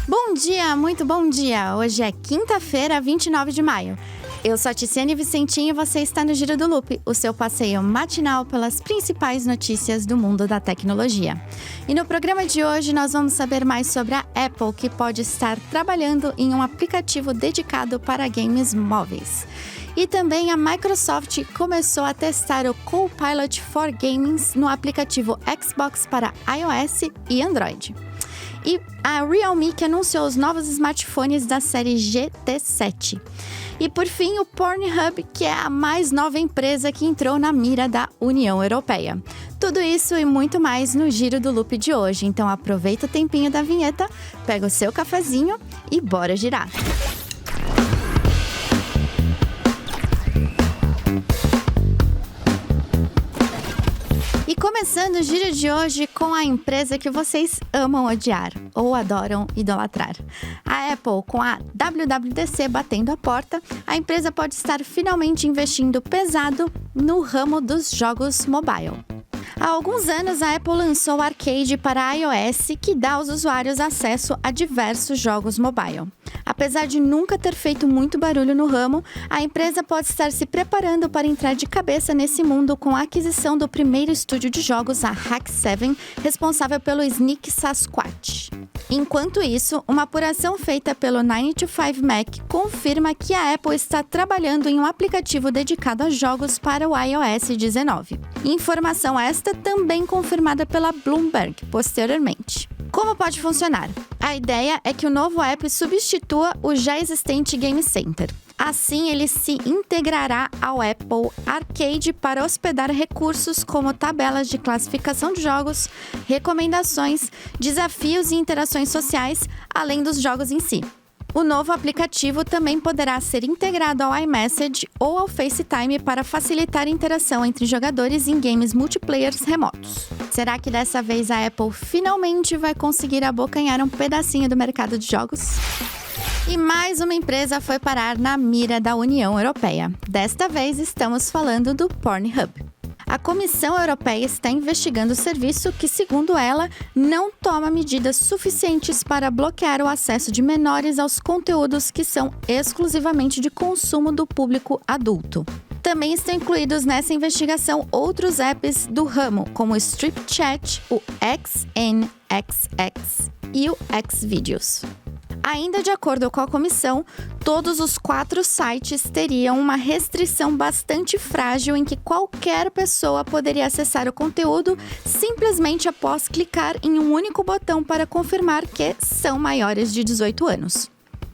Bom dia, muito bom dia! Hoje é quinta-feira, 29 de maio. Eu sou a Tiziane Vicentinho e você está no Giro do Loop, o seu passeio matinal pelas principais notícias do mundo da tecnologia. E no programa de hoje nós vamos saber mais sobre a Apple, que pode estar trabalhando em um aplicativo dedicado para games móveis. E também a Microsoft começou a testar o Copilot for Gaming no aplicativo Xbox para iOS e Android. E a Realme que anunciou os novos smartphones da série GT7. E por fim, o Pornhub, que é a mais nova empresa que entrou na mira da União Europeia. Tudo isso e muito mais no Giro do Loop de hoje. Então aproveita o tempinho da vinheta, pega o seu cafezinho e bora girar! E começando o giro de hoje com a empresa que vocês amam odiar ou adoram idolatrar. A Apple, com a WWDC batendo a porta, a empresa pode estar finalmente investindo pesado no ramo dos jogos mobile. Há alguns anos, a Apple lançou o Arcade para iOS, que dá aos usuários acesso a diversos jogos mobile. Apesar de nunca ter feito muito barulho no ramo, a empresa pode estar se preparando para entrar de cabeça nesse mundo com a aquisição do primeiro estúdio de jogos, a Hack7, responsável pelo Sneak Sasquatch. Enquanto isso, uma apuração feita pelo 9to5Mac confirma que a Apple está trabalhando em um aplicativo dedicado a jogos para o iOS 19. Informação esta também confirmada pela Bloomberg posteriormente. Como pode funcionar? A ideia é que o novo app substitua o já existente Game Center. Assim, ele se integrará ao Apple Arcade para hospedar recursos como tabelas de classificação de jogos, recomendações, desafios e interações sociais, além dos jogos em si. O novo aplicativo também poderá ser integrado ao iMessage ou ao FaceTime para facilitar a interação entre jogadores em games multiplayer remotos. Será que dessa vez a Apple finalmente vai conseguir abocanhar um pedacinho do mercado de jogos? E mais uma empresa foi parar na mira da União Europeia. Desta vez estamos falando do Pornhub. A Comissão Europeia está investigando o serviço que, segundo ela, não toma medidas suficientes para bloquear o acesso de menores aos conteúdos que são exclusivamente de consumo do público adulto. Também estão incluídos nessa investigação outros apps do ramo, como o StripChat, o XNXX e o Xvideos. Ainda de acordo com a comissão, todos os 4 sites teriam uma restrição bastante frágil em que qualquer pessoa poderia acessar o conteúdo simplesmente após clicar em um único botão para confirmar que são maiores de 18 anos.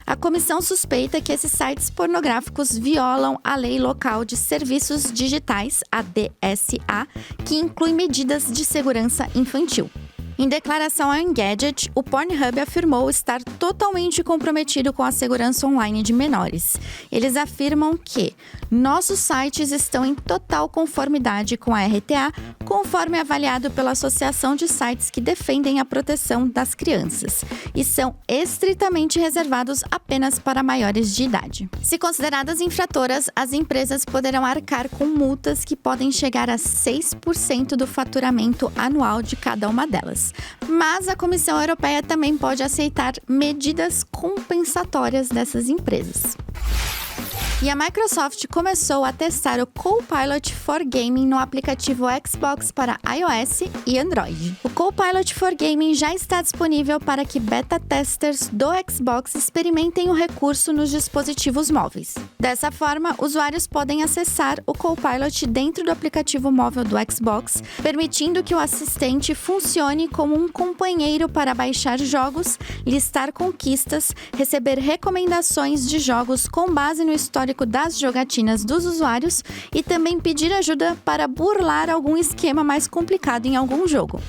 A comissão suspeita que esses sites pornográficos violam a Lei Local de Serviços Digitais, a DSA, que inclui medidas de segurança infantil. Em declaração ao Engadget, o Pornhub afirmou estar totalmente comprometido com a segurança online de menores. Eles afirmam que nossos sites estão em total conformidade com a RTA, conforme avaliado pela Associação de Sites que defendem a proteção das crianças, e são estritamente reservados apenas para maiores de idade. Se consideradas infratoras, as empresas poderão arcar com multas que podem chegar a 6% do faturamento anual de cada uma delas. Mas a Comissão Europeia também pode aceitar medidas compensatórias dessas empresas. E a Microsoft começou a testar o Copilot for Gaming no aplicativo Xbox para iOS e Android. O Copilot for Gaming já está disponível para que beta testers do Xbox experimentem o recurso nos dispositivos móveis. Dessa forma, usuários podem acessar o Copilot dentro do aplicativo móvel do Xbox, permitindo que o assistente funcione como um companheiro para baixar jogos, listar conquistas, receber recomendações de jogos com base no histórico das jogatinas dos usuários e também pedir ajuda para burlar algum esquema mais complicado em algum jogo.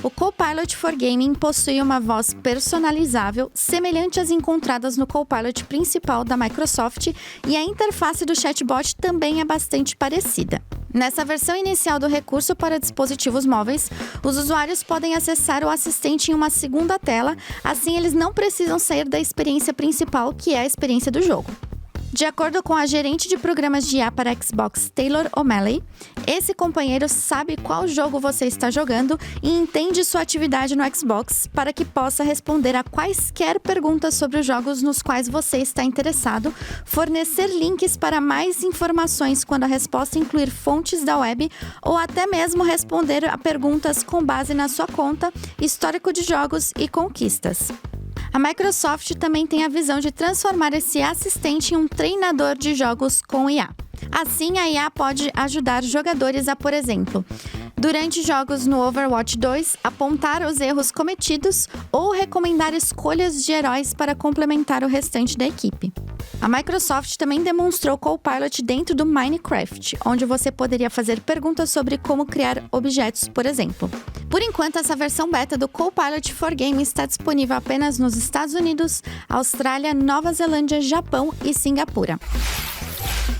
O Copilot for Gaming possui uma voz personalizável, semelhante às encontradas no Copilot principal da Microsoft, e a interface do chatbot também é bastante parecida. Nessa versão inicial do recurso para dispositivos móveis, os usuários podem acessar o assistente em uma segunda tela, assim eles não precisam sair da experiência principal, que é a experiência do jogo. De acordo com a gerente de programas de IA para Xbox, Taylor O'Malley, esse companheiro sabe qual jogo você está jogando e entende sua atividade no Xbox para que possa responder a quaisquer perguntas sobre os jogos nos quais você está interessado, fornecer links para mais informações quando a resposta incluir fontes da web ou até mesmo responder a perguntas com base na sua conta, histórico de jogos e conquistas. A Microsoft também tem a visão de transformar esse assistente em um treinador de jogos com IA. Assim, a IA pode ajudar jogadores a, por exemplo, durante jogos no Overwatch 2, apontar os erros cometidos ou recomendar escolhas de heróis para complementar o restante da equipe. A Microsoft também demonstrou Copilot dentro do Minecraft, onde você poderia fazer perguntas sobre como criar objetos, por exemplo. Por enquanto, essa versão beta do Copilot for Games está disponível apenas nos Estados Unidos, Austrália, Nova Zelândia, Japão e Singapura.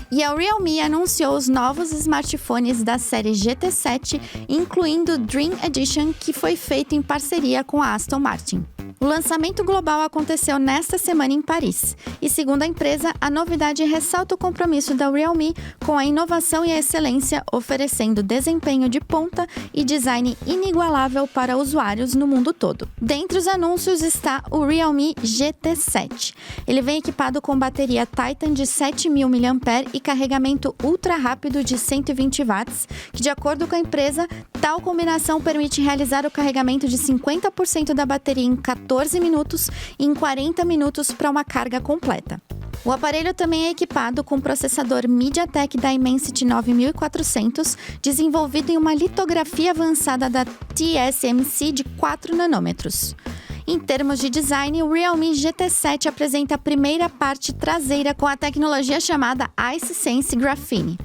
E a Realme anunciou os novos smartphones da série GT7, incluindo o Dream Edition, que foi feito em parceria com a Aston Martin. O lançamento global aconteceu nesta semana em Paris, e segundo a empresa, a novidade ressalta o compromisso da Realme com a inovação e a excelência, oferecendo desempenho de ponta e design inigualável para usuários no mundo todo. Dentre os anúncios está o Realme GT7. Ele vem equipado com bateria Titan de 7.000 mAh e carregamento ultra rápido de 120 watts, que de acordo com a empresa, tal combinação permite realizar o carregamento de 50% da bateria em 14 minutos e em 40 minutos para uma carga completa. O aparelho também é equipado com processador MediaTek Dimensity 9400, desenvolvido em uma litografia avançada da TSMC de 4 nanômetros. Em termos de design, o Realme GT7 apresenta a primeira parte traseira com a tecnologia chamada IceSense Graphene,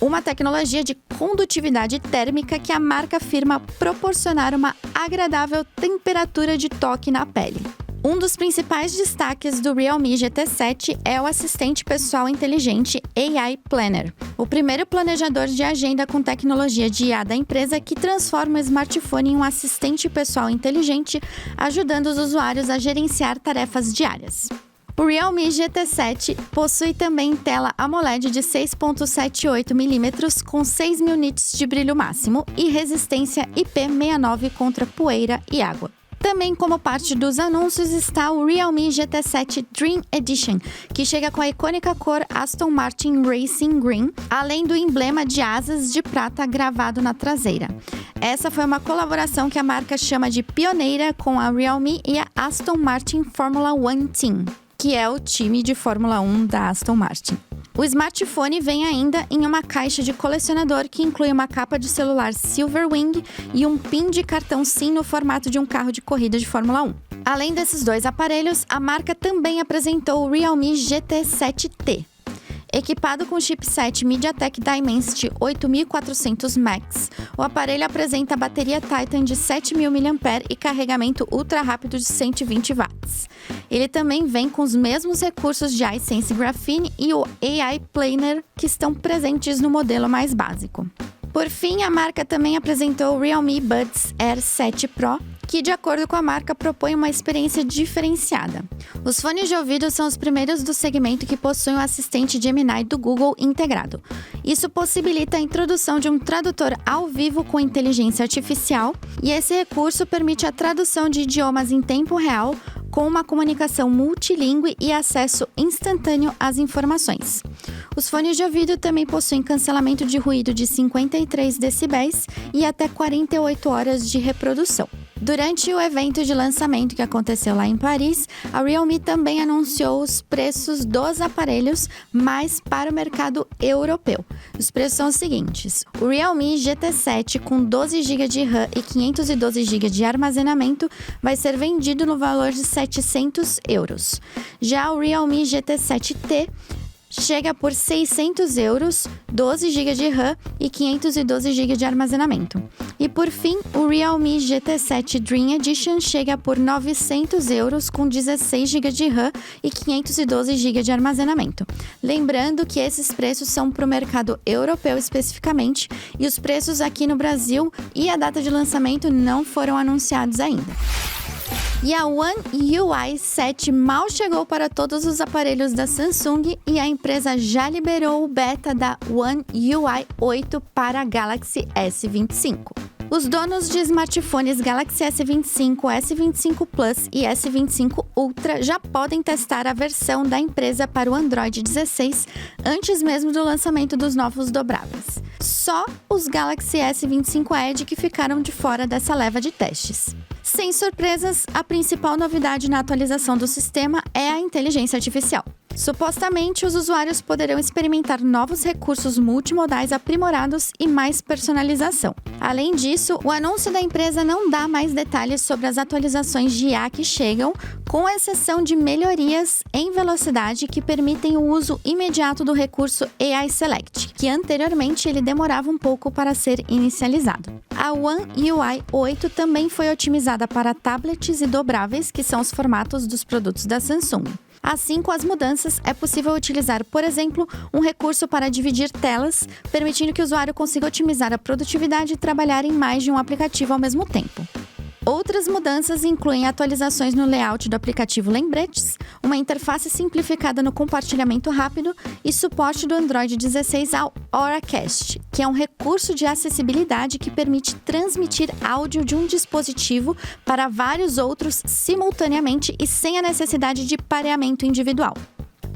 uma tecnologia de condutividade térmica que a marca afirma proporcionar uma agradável temperatura de toque na pele. Um dos principais destaques do Realme GT7 é o assistente pessoal inteligente AI Planner, o primeiro planejador de agenda com tecnologia de IA da empresa que transforma o smartphone em um assistente pessoal inteligente, ajudando os usuários a gerenciar tarefas diárias. O Realme GT7 possui também tela AMOLED de 6,78mm com 6.000 nits de brilho máximo e resistência IP69 contra poeira e água. Também como parte dos anúncios está o Realme GT7 Dream Edition, que chega com a icônica cor Aston Martin Racing Green, além do emblema de asas de prata gravado na traseira. Essa foi uma colaboração que a marca chama de pioneira com a Realme e a Aston Martin Formula One Team, que é o time de Fórmula 1 da Aston Martin. O smartphone vem ainda em uma caixa de colecionador que inclui uma capa de celular Silverwing e um pin de cartão SIM no formato de um carro de corrida de Fórmula 1. Além desses dois aparelhos, a marca também apresentou o Realme GT7T. Equipado com o chipset MediaTek Dimensity 8400 Max, o aparelho apresenta bateria Titan de 7.000 mAh e carregamento ultra rápido de 120 watts. Ele também vem com os mesmos recursos de iSense Graphene e o AI Planner que estão presentes no modelo mais básico. Por fim, a marca também apresentou o Realme Buds Air 7 Pro, que, de acordo com a marca, propõe uma experiência diferenciada. Os fones de ouvido são os primeiros do segmento que possuem o assistente Gemini do Google integrado. Isso possibilita a introdução de um tradutor ao vivo com inteligência artificial, e esse recurso permite a tradução de idiomas em tempo real, com uma comunicação multilingüe e acesso instantâneo às informações. Os fones de ouvido também possuem cancelamento de ruído de 53 decibéis e até 48 horas de reprodução. Durante o evento de lançamento que aconteceu lá em Paris, a Realme também anunciou os preços dos aparelhos, mas para o mercado europeu. Os preços são os seguintes: o Realme GT7 com 12 GB de RAM e 512 GB de armazenamento vai ser vendido no valor de €700. Já o Realme GT7T chega por €600, 12 GB de RAM e 512 GB de armazenamento. E por fim, o Realme GT7 Dream Edition chega por €900 com 16 GB de RAM e 512 GB de armazenamento. Lembrando que esses preços são para o mercado europeu especificamente, e os preços aqui no Brasil e a data de lançamento não foram anunciados ainda. E a One UI 7 mal chegou para todos os aparelhos da Samsung e a empresa já liberou o beta da One UI 8 para a Galaxy S25. Os donos de smartphones Galaxy S25, S25 Plus e S25 Ultra já podem testar a versão da empresa para o Android 16 antes mesmo do lançamento dos novos dobráveis. Só os Galaxy S25 Edge que ficaram de fora dessa leva de testes. Sem surpresas, a principal novidade na atualização do sistema é a inteligência artificial. Supostamente, os usuários poderão experimentar novos recursos multimodais aprimorados e mais personalização. Além disso, o anúncio da empresa não dá mais detalhes sobre as atualizações de IA que chegam, com exceção de melhorias em velocidade que permitem o uso imediato do recurso AI Select, que anteriormente ele demorava um pouco para ser inicializado. A One UI 8 também foi otimizada para tablets e dobráveis, que são os formatos dos produtos da Samsung. Assim, com as mudanças, é possível utilizar, por exemplo, um recurso para dividir telas, permitindo que o usuário consiga otimizar a produtividade e trabalhar em mais de um aplicativo ao mesmo tempo. Outras mudanças incluem atualizações no layout do aplicativo Lembretes, uma interface simplificada no compartilhamento rápido e suporte do Android 16 ao Auracast, que é um recurso de acessibilidade que permite transmitir áudio de um dispositivo para vários outros simultaneamente e sem a necessidade de pareamento individual.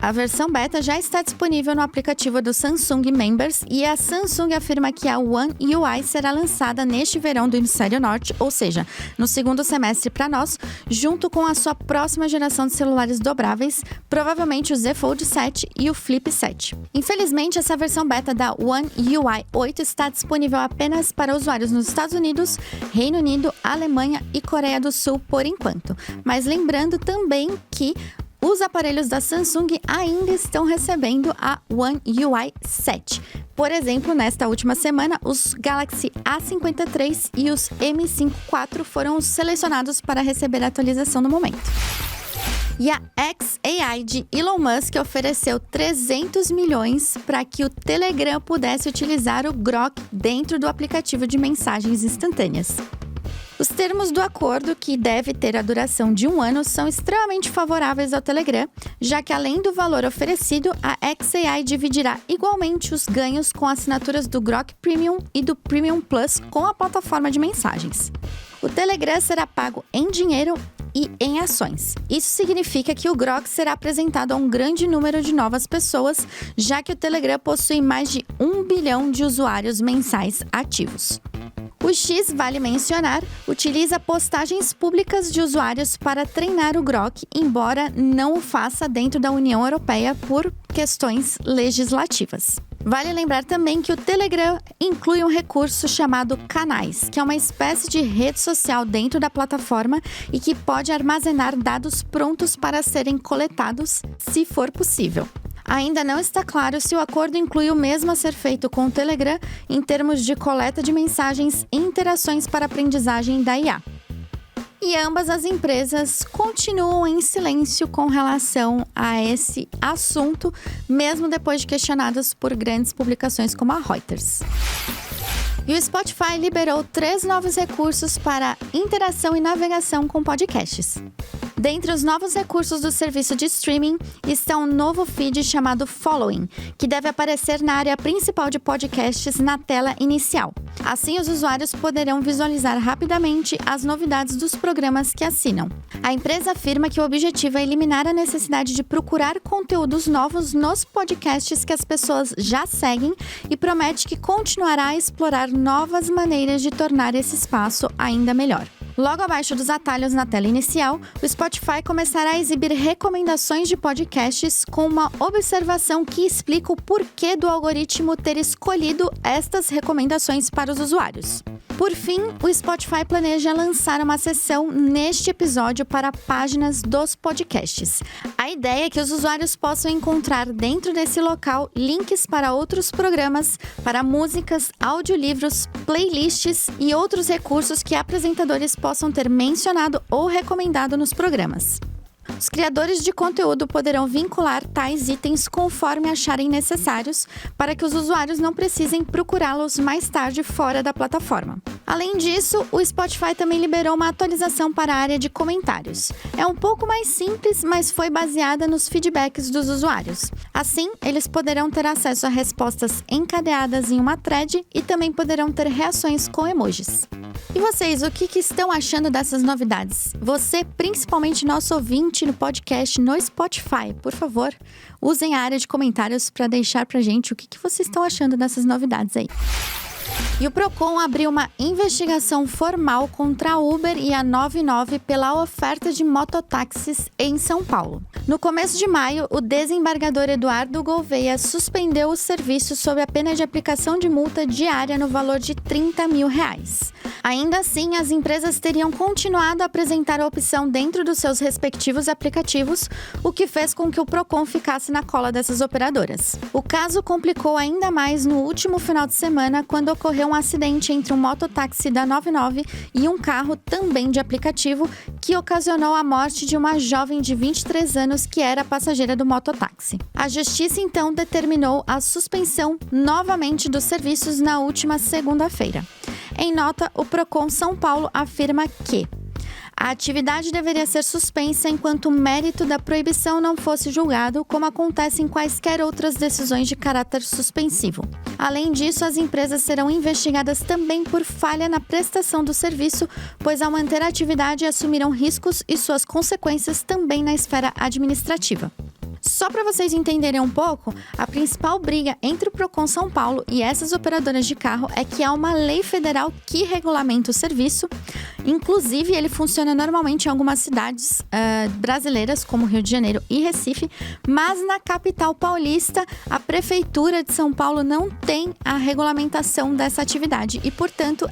A versão beta já está disponível no aplicativo do Samsung Members e a Samsung afirma que a One UI será lançada neste verão do Hemisfério Norte, ou seja, no segundo semestre para nós, junto com a sua próxima geração de celulares dobráveis, provavelmente o Z Fold 7 e o Flip 7. Infelizmente, essa versão beta da One UI 8 está disponível apenas para usuários nos Estados Unidos, Reino Unido, Alemanha e Coreia do Sul por enquanto. Mas lembrando também que os aparelhos da Samsung ainda estão recebendo a One UI 7. Por exemplo, nesta última semana, os Galaxy A53 e os M5 IV foram selecionados para receber a atualização no momento. E a xAI de Elon Musk ofereceu 300 milhões para que o Telegram pudesse utilizar o Grok dentro do aplicativo de mensagens instantâneas. Os termos do acordo, que deve ter a duração de 1 ano, são extremamente favoráveis ao Telegram, já que além do valor oferecido, a xAI dividirá igualmente os ganhos com assinaturas do Grok Premium e do Premium Plus com a plataforma de mensagens. O Telegram será pago em dinheiro e em ações. Isso significa que o Grok será apresentado a um grande número de novas pessoas, já que o Telegram possui mais de 1 bilhão de usuários mensais ativos. O X, vale mencionar, utiliza postagens públicas de usuários para treinar o Grok, embora não o faça dentro da União Europeia por questões legislativas. Vale lembrar também que o Telegram inclui um recurso chamado Canais, que é uma espécie de rede social dentro da plataforma e que pode armazenar dados prontos para serem coletados, se for possível. Ainda não está claro se o acordo inclui o mesmo a ser feito com o Telegram em termos de coleta de mensagens e interações para aprendizagem da IA. E ambas as empresas continuam em silêncio com relação a esse assunto, mesmo depois de questionadas por grandes publicações como a Reuters. E o Spotify liberou 3 novos recursos para interação e navegação com podcasts. Dentre os novos recursos do serviço de streaming está um novo feed chamado Following, que deve aparecer na área principal de podcasts na tela inicial. Assim, os usuários poderão visualizar rapidamente as novidades dos programas que assinam. A empresa afirma que o objetivo é eliminar a necessidade de procurar conteúdos novos nos podcasts que as pessoas já seguem e promete que continuará a explorar novas maneiras de tornar esse espaço ainda melhor. Logo abaixo dos atalhos na tela inicial, o Spotify começará a exibir recomendações de podcasts com uma observação que explica o porquê do algoritmo ter escolhido estas recomendações para os usuários. Por fim, o Spotify planeja lançar uma seção neste episódio para páginas dos podcasts. A ideia é que os usuários possam encontrar dentro desse local links para outros programas, para músicas, audiolivros, playlists e outros recursos que apresentadores possam ter mencionado ou recomendado nos programas. Os criadores de conteúdo poderão vincular tais itens conforme acharem necessários para que os usuários não precisem procurá-los mais tarde fora da plataforma. Além disso, o Spotify também liberou uma atualização para a área de comentários. É um pouco mais simples, mas foi baseada nos feedbacks dos usuários. Assim, eles poderão ter acesso a respostas encadeadas em uma thread e também poderão ter reações com emojis. E vocês, o que estão achando dessas novidades? Você, principalmente nosso ouvinte no podcast no Spotify, por favor, usem a área de comentários para deixar pra gente o que vocês estão achando dessas novidades aí. E o Procon abriu uma investigação formal contra a Uber e a 99 pela oferta de mototáxis em São Paulo. No começo de maio, o desembargador Eduardo Gouveia suspendeu o serviço sob a pena de aplicação de multa diária no valor de R$30 mil. Ainda assim, as empresas teriam continuado a apresentar a opção dentro dos seus respectivos aplicativos, o que fez com que o Procon ficasse na cola dessas operadoras. O caso complicou ainda mais no último final de semana, quando ocorreu um acidente entre um mototáxi da 99 e um carro também de aplicativo, que ocasionou a morte de uma jovem de 23 anos que era passageira do mototáxi. A justiça então determinou a suspensão novamente dos serviços na última segunda-feira. Em nota, o Procon São Paulo afirma que a atividade deveria ser suspensa enquanto o mérito da proibição não fosse julgado, como acontece em quaisquer outras decisões de caráter suspensivo. Além disso, as empresas serão investigadas também por falha na prestação do serviço, pois ao manter a atividade assumirão riscos e suas consequências também na esfera administrativa. Só para vocês entenderem um pouco, a principal briga entre o Procon São Paulo e essas operadoras de carro é que há uma lei federal que regulamenta o serviço. Inclusive, ele funciona normalmente em algumas cidades brasileiras, como Rio de Janeiro e Recife, mas na capital paulista, a Prefeitura de São Paulo não tem a regulamentação dessa atividade e, portanto,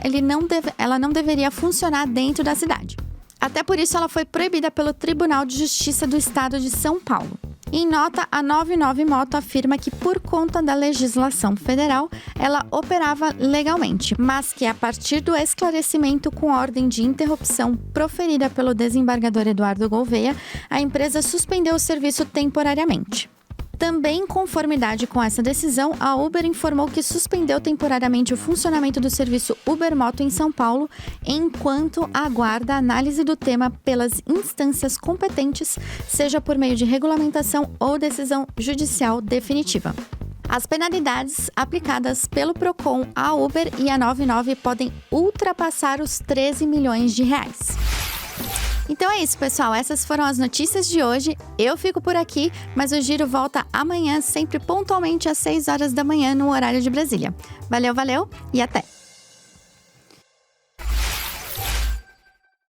ela não deveria funcionar dentro da cidade. Até por isso, ela foi proibida pelo Tribunal de Justiça do Estado de São Paulo. Em nota, a 99 Moto afirma que, por conta da legislação federal, ela operava legalmente, mas que, a partir do esclarecimento com ordem de interrupção proferida pelo desembargador Eduardo Gouveia, a empresa suspendeu o serviço temporariamente. Também em conformidade com essa decisão, a Uber informou que suspendeu temporariamente o funcionamento do serviço Uber Moto em São Paulo, enquanto aguarda a análise do tema pelas instâncias competentes, seja por meio de regulamentação ou decisão judicial definitiva. As penalidades aplicadas pelo Procon à Uber e à 99 podem ultrapassar os R$13 milhões. Então é isso, pessoal. Essas foram as notícias de hoje. Eu fico por aqui, mas o Giro volta amanhã, sempre pontualmente às 6 horas da manhã, no horário de Brasília. Valeu e até!